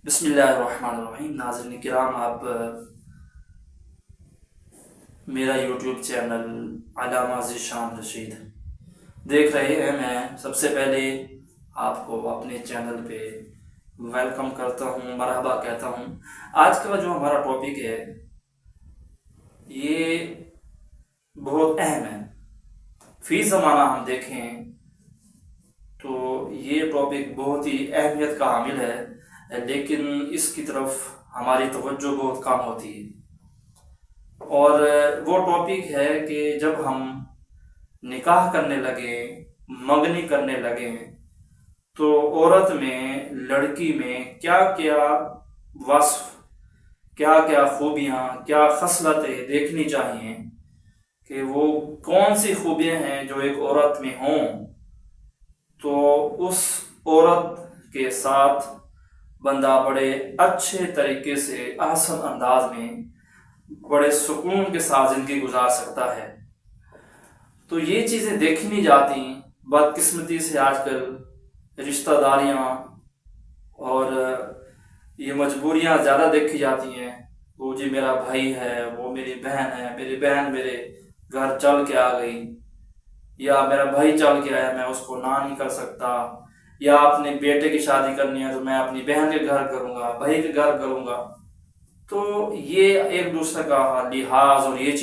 بسم اللہ الرحمن الرحیم۔ ناظرین کرام، آپ میرا یوٹیوب چینل علامہ ذیشان رشید دیکھ رہے ہیں۔ میں سب سے پہلے آپ کو اپنے چینل پہ ویلکم کرتا ہوں، مرحبا کہتا ہوں۔ آج کا جو ہمارا ٹاپک ہے یہ بہت اہم ہے۔ فی زمانہ ہم دیکھیں تو یہ ٹاپک بہت ہی اہمیت کا حامل ہے، لیکن اس کی طرف ہماری توجہ بہت کم ہوتی ہے۔ اور وہ ٹاپک ہے کہ جب ہم نکاح کرنے لگیں، منگنی کرنے لگیں، تو عورت میں، لڑکی میں کیا کیا وصف، کیا کیا خوبیاں، کیا خصلتیں دیکھنی چاہیے کہ وہ کون سی خوبیاں ہیں جو ایک عورت میں ہوں تو اس عورت کے ساتھ بندہ بڑے اچھے طریقے سے، احسن انداز میں، بڑے سکون کے ساتھ زندگی گزار سکتا ہے۔ تو یہ چیزیں دیکھی نہیں جاتی۔ بدقسمتی سے آج کل رشتہ داریاں اور یہ مجبوریاں زیادہ دیکھی جاتی ہیں۔ وہ جی میرا بھائی ہے، وہ میری بہن ہے، میری بہن میرے گھر چل کے آ گئی، یا میرا بھائی چل کے آیا، میں اس کو نہ نہیں کر سکتا، یا اپنے بیٹے کی شادی کرنی ہے تو میں اپنی بہن کے گھر کروں گا، بھائی کے گھر کروں گا۔ تو یہ ایک دوسرے کا لحاظ اور یہ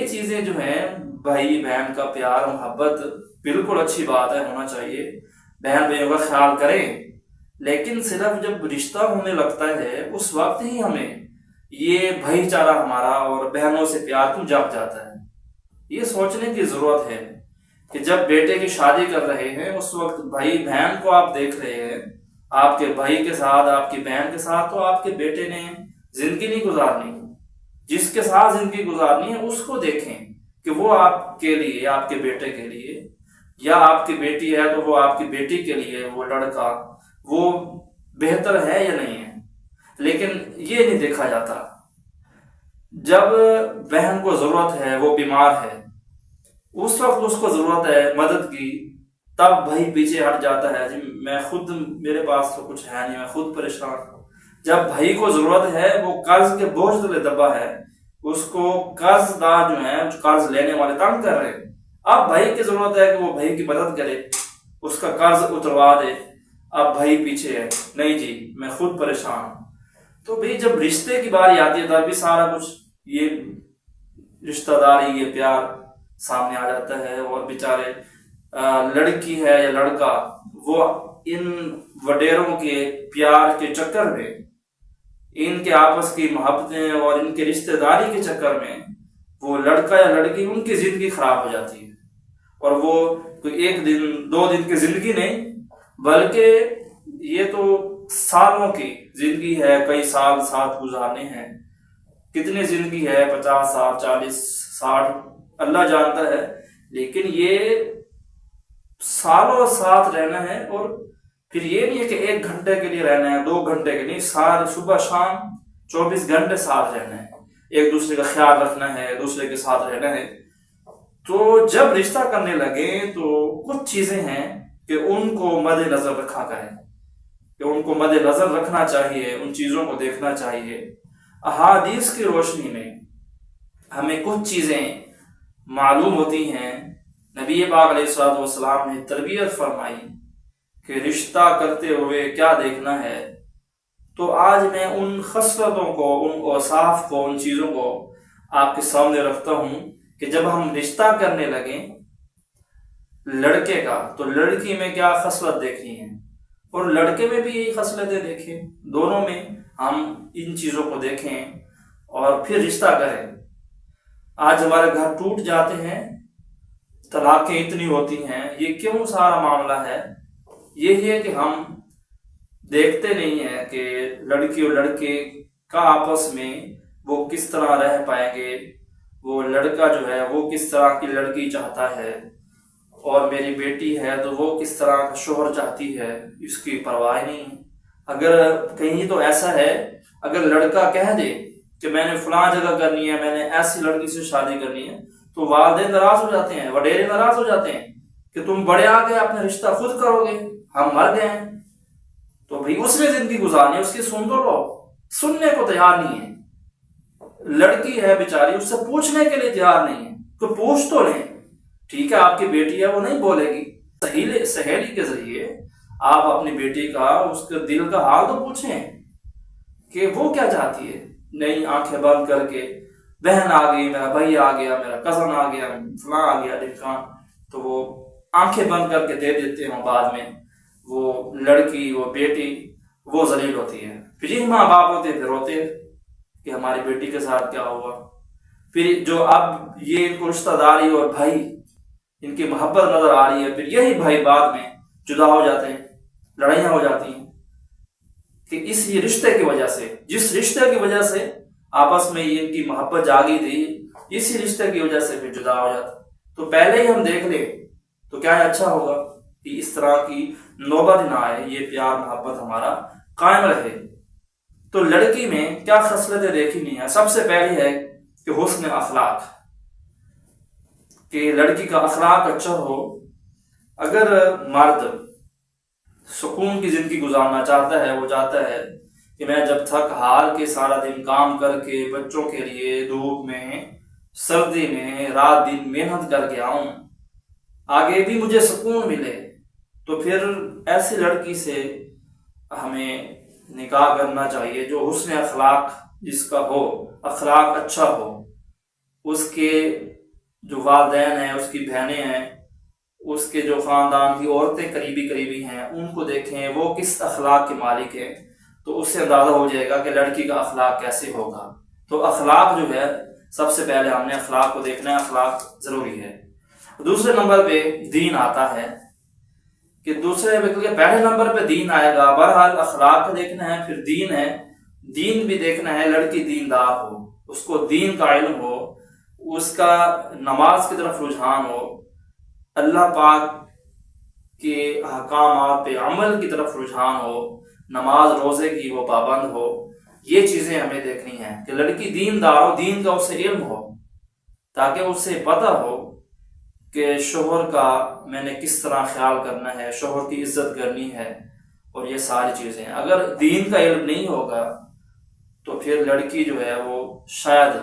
چیزیں جو ہیں، بھائی بہن کا پیار محبت بالکل اچھی بات ہے، ہونا چاہیے، بہن بھائیوں کا خیال کریں، لیکن صرف جب رشتہ ہونے لگتا ہے اس وقت ہی ہمیں یہ بھائی چارہ ہمارا اور بہنوں سے پیار کیوں جاگ جاتا ہے۔ یہ سوچنے کی ضرورت ہے کہ جب بیٹے کی شادی کر رہے ہیں اس وقت بھائی بہن کو آپ دیکھ رہے ہیں، آپ کے بھائی کے ساتھ، آپ کی بہن کے ساتھ تو آپ کے بیٹے نے زندگی نہیں گزارنی، جس کے ساتھ زندگی گزارنی ہے اس کو دیکھیں کہ وہ آپ کے لیے، آپ کے بیٹے کے لیے، یا آپ کی بیٹی ہے تو وہ آپ کی بیٹی کے لیے، وہ لڑکا وہ بہتر ہے یا نہیں ہے۔ لیکن یہ نہیں دیکھا جاتا۔ جب بہن کو ضرورت ہے، وہ بیمار ہے، اس وقت اس کو ضرورت ہے مدد کی، تب بھائی پیچھے ہٹ جاتا ہے، جی میں خود، میرے پاس تو کچھ ہے نہیں، میں خود پریشان ہوں۔ جب بھائی کو ضرورت ہے، وہ قرض کے بوجھ تلے دبا ہے، اس کو قرض دار جو ہیں، قرض لینے والے تنگ کر رہے ہیں، اب بھائی کی ضرورت ہے کہ وہ بھائی کی مدد کرے، اس کا قرض اتروا دے، اب بھائی پیچھے ہے، نہیں جی میں خود پریشان ہوں۔ تو بھئی جب رشتے کی باری آتی ہے تب بھی سارا کچھ یہ رشتہ داری، یہ پیار سامنے آ جاتا ہے، اور بیچارے لڑکی ہے یا لڑکا، وہ ان وڈیروں کے پیار کے چکر میں، ان کے آپس کی محبتیں اور ان کے رشتہ داری کے چکر میں، وہ لڑکا یا لڑکی، ان کی زندگی خراب ہو جاتی ہے، اور وہ کوئی ایک دن دو دن کی زندگی نہیں، بلکہ یہ تو سالوں کی زندگی ہے، کئی سال ساتھ گزارنے ہیں۔ کتنی زندگی ہے، 50 سال، 40، 60، اللہ جانتا ہے، لیکن یہ سالوں ساتھ رہنا ہے، اور پھر یہ نہیں ہے کہ 1 گھنٹے کے لیے رہنا ہے، 2 گھنٹے کے نہیں، سارے صبح شام 24 گھنٹے ساتھ رہنا ہے، ایک دوسرے کا خیال رکھنا ہے، دوسرے کے ساتھ رہنا ہے۔ تو جب رشتہ کرنے لگے تو کچھ چیزیں ہیں کہ ان کو مد نظر رکھا کریں، کہ ان کو مد نظر رکھنا چاہیے، ان چیزوں کو دیکھنا چاہیے۔ احادیث کی روشنی میں ہمیں کچھ چیزیں معلوم ہوتی ہیں۔ نبی پاک علیہ الصلوۃ والسلام نے تربیت فرمائی کہ رشتہ کرتے ہوئے کیا دیکھنا ہے۔ تو آج میں ان خصلتوں کو، ان اوصاف کو، ان چیزوں کو آپ کے سامنے رکھتا ہوں کہ جب ہم رشتہ کرنے لگیں لڑکے کا، تو لڑکی میں کیا خصلت دیکھنی ہے، اور لڑکے میں بھی یہی خصلتیں دیکھیں، دونوں میں ہم ان چیزوں کو دیکھیں اور پھر رشتہ کریں۔ آج ہمارے گھر ٹوٹ جاتے ہیں، طلاقیں اتنی ہوتی ہیں، یہ کیوں سارا معاملہ ہے؟ یہی ہے کہ ہم دیکھتے نہیں ہیں کہ لڑکی اور لڑکے کا آپس میں وہ کس طرح رہ پائیں گے، وہ لڑکا جو ہے وہ کس طرح کی لڑکی چاہتا ہے، اور میری بیٹی ہے تو وہ کس طرح کا شوہر چاہتی ہے، اس کی پرواہ نہیں۔ اگر کہیں تو ایسا ہے، اگر لڑکا کہہ دے کہ میں نے فلاں جگہ کرنی ہے، میں نے ایسی لڑکی سے شادی کرنی ہے، تو والدین ناراض ہو جاتے ہیں، وڈیرے ناراض ہو جاتے ہیں کہ تم بڑے آ گئے، اپنا رشتہ خود کرو گے، ہم مر گئے ہیں۔ تو بھئی اس نے زندگی گزارنی ہے، اس کی سن تو لو، سننے کو تیار نہیں ہے۔ لڑکی ہے بیچاری، اس سے پوچھنے کے لیے تیار نہیں ہے، تو پوچھ تو لیں، ٹھیک ہے آپ کی بیٹی ہے وہ نہیں بولے گی، سہیلی کے ذریعے آپ اپنی بیٹی کا اس کے دل کا حال تو پوچھیں کہ وہ کیا چاہتی ہے۔ نہیں، آنکھیں بند کر کے بہن آ گئی، میرا بھائی آ گیا، میرا کزن آ گیا، فلاں آ گیا ڈھمکان، تو وہ آنکھیں بند کر کے دے دیتے ہیں، بعد میں وہ لڑکی، وہ بیٹی، وہ ذلیل ہوتی ہے۔ پھر یہ ماں باپ ہوتے پھر روتے کہ ہماری بیٹی کے ساتھ کیا ہوا۔ پھر جو اب یہ ان کو رشتہ داری اور بھائی ان کی محبت نظر آ رہی ہے، پھر یہی بھائی بعد میں جدا ہو جاتے ہیں، لڑائیاں ہو جاتی ہیں کہ اس یہ رشتے کی وجہ سے، جس رشتے کی وجہ سے آپس میں یہ ان کی محبت جاگی تھی، اسی رشتے کی وجہ سے پھر جدا ہو جاتا۔ تو پہلے ہی ہم دیکھ لیں تو کیا اچھا ہوگا کہ اس طرح کی نوبت نہ آئے، یہ پیار محبت ہمارا قائم رہے۔ تو لڑکی میں کیا خصلتیں دیکھی نہیں ہیں؟ سب سے پہلی ہے کہ حسن اخلاق، کہ لڑکی کا اخلاق اچھا ہو۔ اگر مرد سکون کی زندگی گزارنا چاہتا ہے، وہ چاہتا ہے کہ میں جب تھک ہار کے سارا دن کام کر کے بچوں کے لیے دھوپ میں سردی میں رات دن محنت کر کے آؤں، آگے بھی مجھے سکون ملے، تو پھر ایسی لڑکی سے ہمیں نکاح کرنا چاہیے جو حسن اخلاق جس کا ہو، اخلاق اچھا ہو، اس کے جو والدین ہیں، اس کی بہنیں ہیں، اس کے جو خاندان کی عورتیں قریبی ہیں، ان کو دیکھیں وہ کس اخلاق کے مالک ہیں، تو اس سے اندازہ ہو جائے گا کہ لڑکی کا اخلاق کیسے ہوگا۔ تو اخلاق جو ہے سب سے پہلے ہم نے اخلاق کو دیکھنا ہے، اخلاق ضروری ہے۔ دوسرے نمبر پہ دین آتا ہے، کہ پہلے نمبر پہ دین آئے گا۔ بہرحال اخلاق کو دیکھنا ہے، پھر دین ہے، دین بھی دیکھنا ہے۔ لڑکی دیندار ہو، اس کو دین کا علم ہو، اس کا نماز کی طرف رجحان ہو، اللہ پاک کے احکامات پہ عمل کی طرف رجحان ہو، نماز روزے کی وہ پابند ہو۔ یہ چیزیں ہمیں دیکھنی ہیں کہ لڑکی دیندار ہو، دین کا اسے علم ہو، تاکہ اسے پتہ ہو کہ شوہر کا میں نے کس طرح خیال کرنا ہے، شوہر کی عزت کرنی ہے، اور یہ ساری چیزیں۔ اگر دین کا علم نہیں ہوگا تو پھر لڑکی جو ہے وہ شاید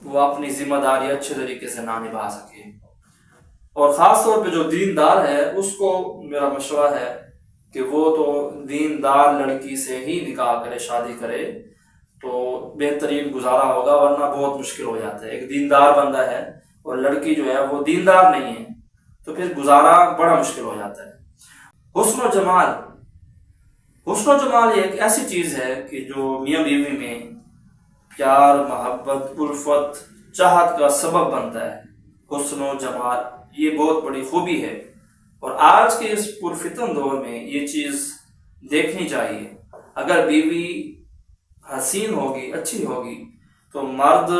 وہ اپنی ذمہ داری اچھے طریقے سے نہ نبھا سکے۔ اور خاص طور پہ جو دیندار ہے اس کو میرا مشورہ ہے کہ وہ تو دیندار لڑکی سے ہی نکاح کرے، شادی کرے، تو بہترین گزارا ہوگا، ورنہ بہت مشکل ہو جاتا ہے۔ ایک دیندار بندہ ہے اور لڑکی جو ہے وہ دیندار نہیں ہے، تو پھر گزارا بڑا مشکل ہو جاتا ہے۔ حسن و جمال، حسن و جمال ایک ایسی چیز ہے کہ جو میاں بیوی میں پیار، محبت، الفت، چاہت کا سبب بنتا ہے۔ حسن و جمال یہ بہت بڑی خوبی ہے، اور آج کے اس پرفتن دور میں یہ چیز دیکھنی چاہیے۔ اگر بیوی حسین ہوگی، اچھی ہوگی، تو مرد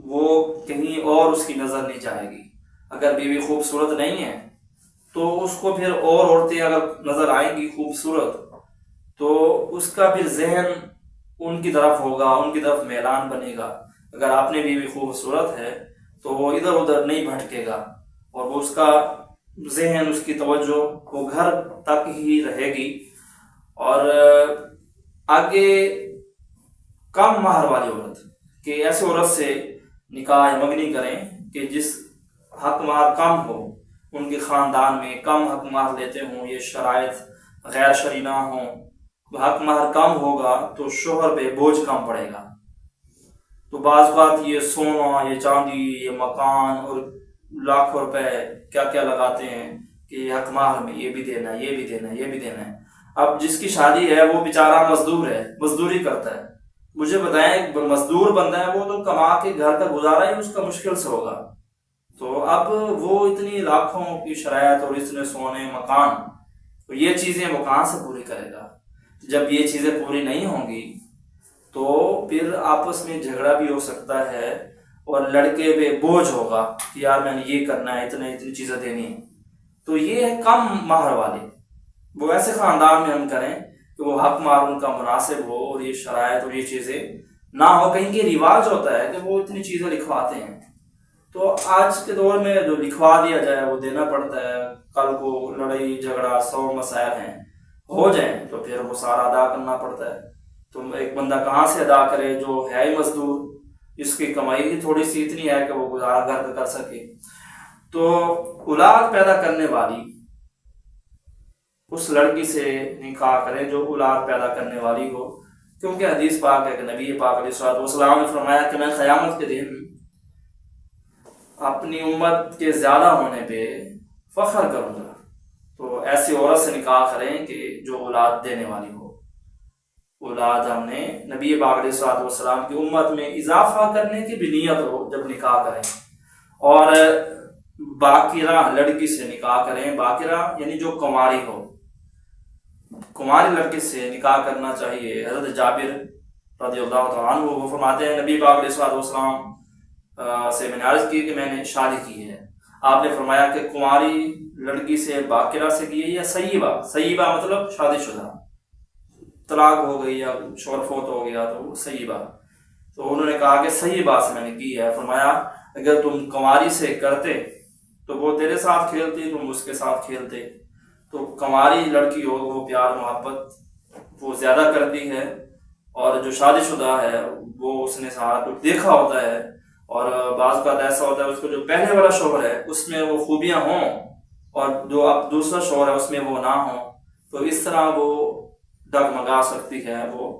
وہ کہیں اور اس کی نظر نہیں جائے گی۔ اگر بیوی خوبصورت نہیں ہے تو اس کو پھر اور عورتیں اگر نظر آئیں گی خوبصورت، تو اس کا پھر ذہن ان کی طرف ہوگا، ان کی طرف میلان بنے گا۔ اگر آپ نے بیوی خوبصورت ہے تو وہ ادھر ادھر نہیں بھٹکے گا، اور وہ اس کا ذہن، اس کی توجہ وہ گھر تک ہی رہے گی۔ اور آگے کم مہر والی عورت، کہ ایسے عورت سے نکاح منگنی کریں کہ جس حق مہر کم ہو، ان کے خاندان میں کم حق مہر لیتے ہوں، یہ شرائط غیر شرعی نہ ہوں۔ حق مہر کم ہوگا تو شوہر پہ بوجھ کم پڑے گا۔ تو بعض اوقات یہ سونا، یہ چاندی، یہ مکان اور لاکھوں روپے کیا کیا لگاتے ہیں کہ یہ حق مہر میں یہ بھی دینا ہے، یہ بھی دینا ہے، یہ بھی دینا ہے۔ اب جس کی شادی ہے وہ بیچارہ مزدور ہے، مزدوری کرتا ہے، مجھے بتائیں مزدور بندہ ہے وہ تو کما کے گھر کا گزارا ہی اس کا مشکل سے ہوگا، تو اب وہ اتنی لاکھوں کی شرائط اور اتنے سونے، مکان، تو یہ چیزیں وہ کہاں سے پوری کرے گا؟ جب یہ چیزیں پوری نہیں ہوں گی تو پھر آپس میں جھگڑا بھی ہو سکتا ہے، اور لڑکے پہ بوجھ ہوگا کہ یار میں نے یہ کرنا ہے، اتنی چیزیں دینی ہیں۔ تو یہ ہے کم مہر والے، وہ ایسے خاندان میں ہم کریں کہ وہ حق مہر ان کا مناسب ہو، اور یہ شرائط اور یہ چیزیں نہ ہو۔ کہیں کہ رواج ہوتا ہے کہ وہ اتنی چیزیں لکھواتے ہیں، تو آج کے دور میں جو لکھوا دیا جائے وہ دینا پڑتا ہے، کل کو لڑائی جھگڑا 100 مسائل ہیں، ہو جائیں تو پھر وہ سارا ادا کرنا پڑتا ہے. تو ایک بندہ کہاں سے ادا کرے جو ہے ہی مزدور، اس کی کمائی ہی تھوڑی سی اتنی ہے کہ وہ گزارا گھر کا کر سکے. تو اولاد پیدا کرنے والی اس لڑکی سے نکاح کریں جو اولاد پیدا کرنے والی ہو، کیونکہ حدیث پاک ہے کہ نبی پاک علیہ الصلوۃ والسلام نے فرمایا کہ میں قیامت کے دن اپنی امت کے زیادہ ہونے پہ فخر کروں گا. تو ایسی عورت سے نکاح کریں کہ جو اولاد دینے والی ہو. اولاد ہم نے نبی پاک علیہ الصلوۃ والسلام کی امت میں اضافہ کرنے کی بھی نیت ہو جب نکاح کریں. اور باقرہ لڑکی سے نکاح کریں. باقرہ یعنی جو کنواری ہو. کنواری لڑکی سے نکاح کرنا چاہیے. حضرت جابر رضی اللہ تعالیٰ عنہ وہ فرماتے ہیں نبی پاک علیہ الصلوۃ والسلام سے میں نے عرض کی کہ میں نے شادی کی ہے. آپ نے فرمایا کہ کنواری لڑکی سے باقرہ سے کی ہے یا سیبہ. سیبہ مطلب شادی شدہ، طلاق ہو گئی یا شوہر فوت ہو گیا تو وہ سیبہ. تو انہوں نے کہا کہ سیبہ سے میں نے کی ہے. فرمایا اگر تم کنواری سے کرتے تو وہ تیرے ساتھ کھیلتی، تم اس کے ساتھ کھیلتے. تو کنواری لڑکی ہو وہ پیار محبت وہ زیادہ کرتی ہے، اور جو شادی شدہ ہے وہ اس نے سارا کچھ دیکھا ہوتا ہے. اور بعض اوقات ایسا ہوتا ہے اس کو جو پہلے والا شوہر ہے اس میں وہ خوبیاں ہوں اور جو اب دوسرا شوہر ہے اس میں وہ نہ ہوں، تو اس طرح وہ ڈگمگا سکتی ہے، وہ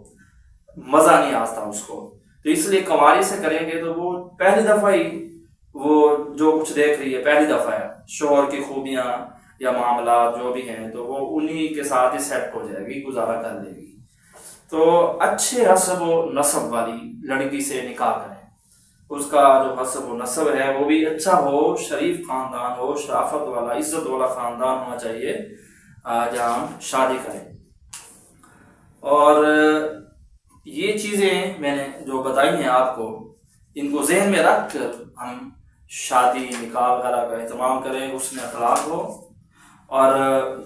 مزہ نہیں آتا اس کو. تو اس لیے کنواری سے کریں گے تو وہ پہلی دفعہ ہی وہ جو کچھ دیکھ رہی ہے پہلی دفعہ ہے، شوہر کی خوبیاں یا معاملات جو بھی ہیں تو وہ انہی کے ساتھ ہی سیٹ ہو جائے گی، گزارا کر لے گی. تو اچھے حسب و نسب والی لڑکی سے نکاح کریں. اس کا جو حسب و نسب ہے وہ بھی اچھا ہو، شریف خاندان ہو، شرافت والا عزت والا خاندان ہونا چاہیے جہاں ہم شادی کریں. اور یہ چیزیں میں نے جو بتائی ہیں آپ کو، ان کو ذہن میں رکھ کر ہم شادی نکاح وغیرہ کا اہتمام کریں. حسن اخلاق ہو اور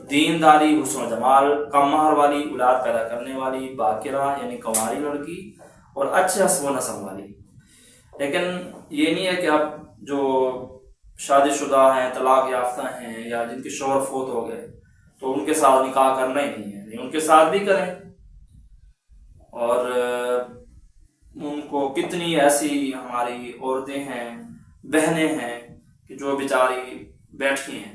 دینداری، حسن و جمال، کم مہر والی اولاد پیدا کرنے والی باقرہ یعنی کنواری لڑکی، اور اچھے حسب و نسب والی. لیکن یہ نہیں ہے کہ اب جو شادی شدہ ہیں، طلاق یافتہ ہیں، یا جن کے شوہر فوت ہو گئے تو ان کے ساتھ نکاح کرنا ہی نہیں ہے. ان کے ساتھ بھی کریں. اور ان کو کتنی ایسی ہماری عورتیں ہیں، بہنیں ہیں کہ جو بیچاری بیٹھی ہیں،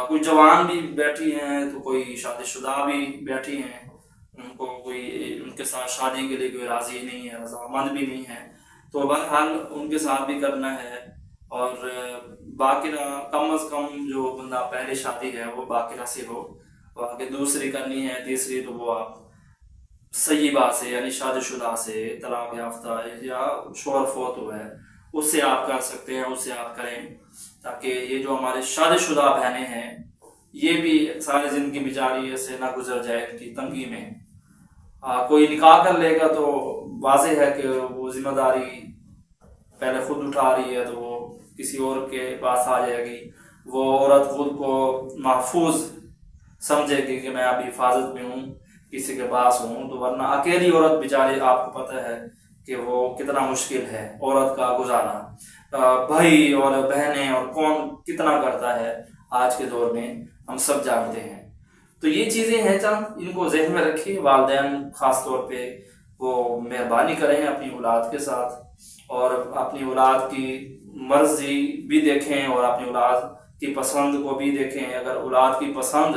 کوئی جوان بھی بیٹھی ہیں تو کوئی شادی شدہ بھی بیٹھی ہیں. ان کو کوئی ان کے ساتھ شادی کے لیے کوئی راضی نہیں ہے، رضامند بھی نہیں ہے. تو بہرحال ان کے ساتھ بھی کرنا ہے. اور باقرہ کم از کم جو بندہ پہلے شادی ہے وہ باقرہ سے ہو، اور آگے دوسری کرنی ہے تیسری تو وہ آپ سیبہ سے یعنی شادی شدہ سے، طلاق یافتہ یا شوہر فوت ہوا ہے اس سے آپ کر سکتے ہیں، اس سے آپ کریں. تاکہ یہ جو ہمارے شادی شدہ بہنیں ہیں یہ بھی ساری زندگی بیچاری سے نہ گزر جائے ان کی تنگی میں. کوئی نکاح کر لے گا تو واضح ہے کہ وہ ذمہ داری پہلے خود اٹھا رہی ہے تو وہ کسی اور کے پاس آ جائے گی. وہ عورت خود کو محفوظ سمجھے گی کہ میں ابھی حفاظت میں ہوں، کسی کے پاس ہوں. تو ورنہ اکیلی عورت بیچاری آپ کو پتہ ہے کہ وہ کتنا مشکل ہے عورت کا گزارا. بھائی اور بہنیں اور کون کتنا کرتا ہے آج کے دور میں ہم سب جانتے ہیں. تو یہ چیزیں ہیں چند، ان کو ذہن میں رکھیں. والدین خاص طور پہ وہ مہربانی کریں اپنی اولاد کے ساتھ، اور اپنی اولاد کی مرضی بھی دیکھیں اور اپنی اولاد کی پسند کو بھی دیکھیں. اگر اولاد کی پسند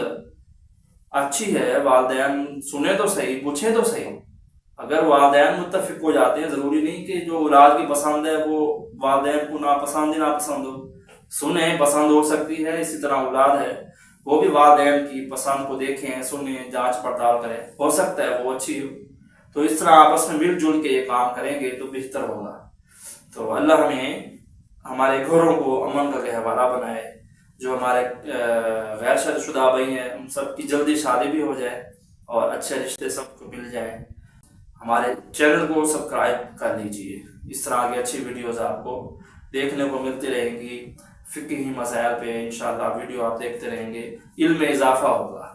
اچھی ہے والدین سنیں تو صحیح، پوچھیں تو صحیح. اگر والدین متفق ہو جاتے ہیں ضروری نہیں کہ جو اولاد کی پسند ہے وہ والدین کو ناپسند ہی ناپسند ہو. سنیں، پسند ہو سکتی ہے. اسی طرح اولاد ہے وہ بھی والدین کی پسند کو دیکھیں، سنیں، جانچ پڑتال کریں، ہو سکتا ہے وہ اچھی ہو. تو اس طرح آپس میں مل جل کے یہ کام کریں گے تو بہتر ہوگا. تو اللہ ہمیں ہمارے گھروں کو امن کا گہوارہ بنائے. جو ہمارے غیر شادی شدہ بھائی ہیں ان سب کی جلدی شادی بھی ہو جائے اور اچھے رشتے سب کو مل جائیں. ہمارے چینل کو سبسکرائب کر لیجئے. اس طرح کی اچھی ویڈیوز آپ کو دیکھنے کو ملتی رہیں گی. فقہی مسائل پہ انشاءاللہ ویڈیو آپ دیکھتے رہیں گے، علم میں اضافہ ہوگا.